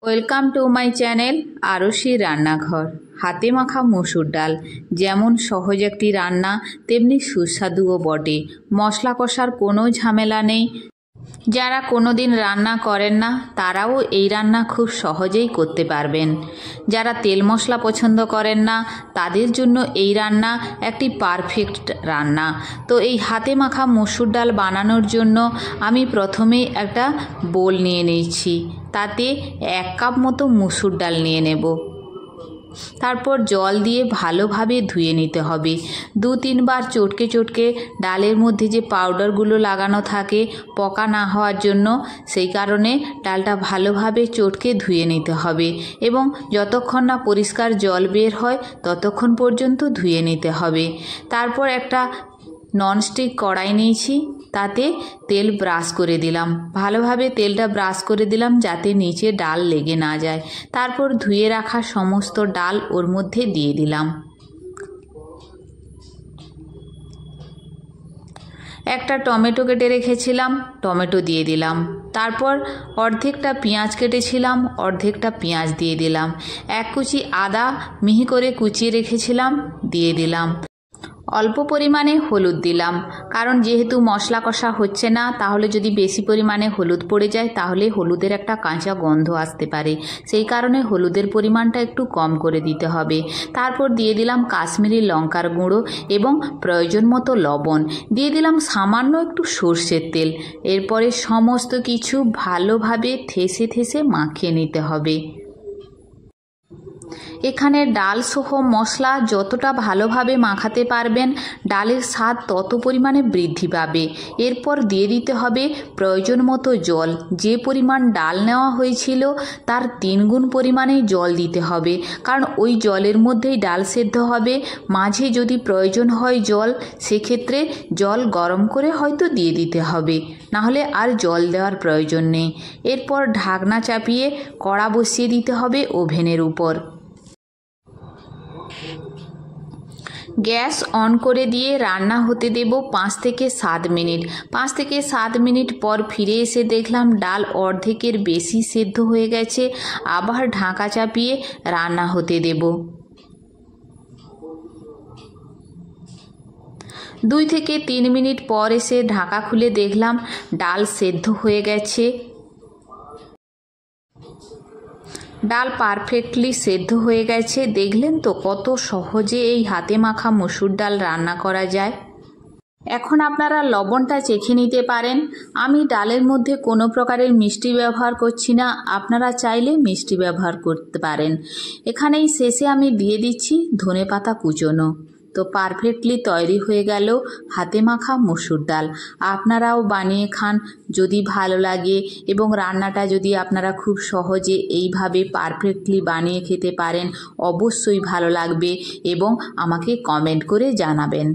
Welcome to my channel আরশি রান্নাঘর। হাতে মাখা মসুর ডাল যেমন সহজ একটি রান্না, তেমনি সুস্বাদুও বটে। মশলা কষার কোনো ঝামেলা নেই। যারা কোনো দিন রান্না করেন না তারাও এই রান্না খুব সহজেই করতে পারবেন। যারা তেল মশলা পছন্দ করেন না তাদের জন্য এই রান্না একটি পারফেক্ট রান্না। তো এই হাতে মাখা মসুর ডাল বানানোর জন্য আমি প্রথমেই একটা বোল নিয়ে নিচ্ছি। তাতে 1 কাপ মতো মসুর ডাল নিয়ে নেব। তারপর জল দিয়ে ভালোভাবে ধুয়ে নিতে হবে। 2-3 বার চটকে চটকে ডালের মধ্যে যে পাউডারগুলো লাগানো থাকে পোকা না হওয়ার জন্য, সেই কারণে ডালটা ভালোভাবে চটকে ধুয়ে নিতে হবে এবং যতক্ষণ না পরিষ্কার জল বের হয় ততক্ষণ পর্যন্ত ধুয়ে নিতে হবে। তারপর একটা ননস্টিক কড়াই নিয়েছি, তাতে তেল ব্রাশ করে দিলাম। ভালোভাবে তেলটা ব্রাশ করে দিলাম যাতে নিচে ডাল লেগে না যায়। তারপর ধুয়ে রাখা সমস্ত ডাল ওর মধ্যে দিয়ে দিলাম। একটা টমেটো কেটে রেখেছিলাম, টমেটো দিয়ে দিলাম। তারপর অর্ধেকটা পেঁয়াজ কেটেছিলাম, অর্ধেকটা পেঁয়াজ দিয়ে দিলাম। 1 কুচি আদা মিহি করে কুচিয়ে রেখেছিলাম, দিয়ে দিলাম। অল্প পরিমাণে হলুদ দিলাম, কারণ যেহেতু মশলা কষা হচ্ছে না, তাহলে যদি বেশি পরিমাণে হলুদ পড়ে যায় তাহলে হলুদের একটা কাঁচা গন্ধ আসতে পারে। সেই কারণে হলুদের পরিমাণটা একটু কম করে দিতে হবে। তারপর দিয়ে দিলাম কাশ্মীরি লঙ্কার গুঁড়ো এবং প্রয়োজন মতো লবণ। দিয়ে দিলাম সামান্য একটু সর্ষের তেল। এরপরে সমস্ত কিছু ভালোভাবে ঠেসে ঠেসে মাখিয়ে নিতে হবে। এখানে ডাল সহ মশলা যতটা ভালোভাবে মাখাতে পারবেন ডালের স্বাদ তত পরিমাণে বৃদ্ধি পাবে। এরপর দিয়ে দিতে হবে প্রয়োজন মতো জল। যে পরিমাণ ডাল নেওয়া হয়েছিল তার 3 গুণ পরিমাণেই জল দিতে হবে, কারণ ওই জলের মধ্যেই ডাল সেদ্ধ হবে। মাঝে যদি প্রয়োজন হয় জল, সেক্ষেত্রে জল গরম করে হয়তো দিয়ে দিতে হবে, নাহলে আর জল দেওয়ার প্রয়োজন নেই। এরপর ঢাকনা চাপিয়ে কড়া বসিয়ে দিতে হবে ওভেনের উপর। গ্যাস অন করে দিয়ে রান্না হতে দেব 5 থেকে 7 মিনিট। 5 থেকে 7 মিনিট পর ফিরে এসে দেখলাম ডাল অর্ধেকের বেশি সেদ্ধ হয়ে গেছে। আবার ঢাকা চাপিয়ে রান্না হতে দেব। 2 থেকে 3 মিনিট পর এসে ঢাকা খুলে দেখলাম ডাল সেদ্ধ হয়ে গেছে। ডাল পারফেক্টলি সেদ্ধ হয়ে গেছে। দেখলেন তো কত সহজে এই হাতে মাখা মসুর ডাল রান্না করা যায়। এখন আপনারা লবণটা চেখে নিতে পারেন। আমি ডালের মধ্যে কোনো প্রকারের মিষ্টি ব্যবহার করছি না, আপনারা চাইলে মিষ্টি ব্যবহার করতে পারেন। এখানেই শেষে আমি দিয়ে দিচ্ছি ধনেপাতা কুচোনো। তো পারফেক্টলি তৈরি হয়ে গেল হাতে মাখা মসুর ডাল। আপনারাও বানিয়ে খান যদি ভালো লাগে, এবং রান্নাটা যদি আপনারা খুব সহজে এইভাবে পারফেক্টলি বানিয়ে খেতে পারেন অবশ্যই ভালো লাগবে এবং আমাকে কমেন্ট করে জানাবেন।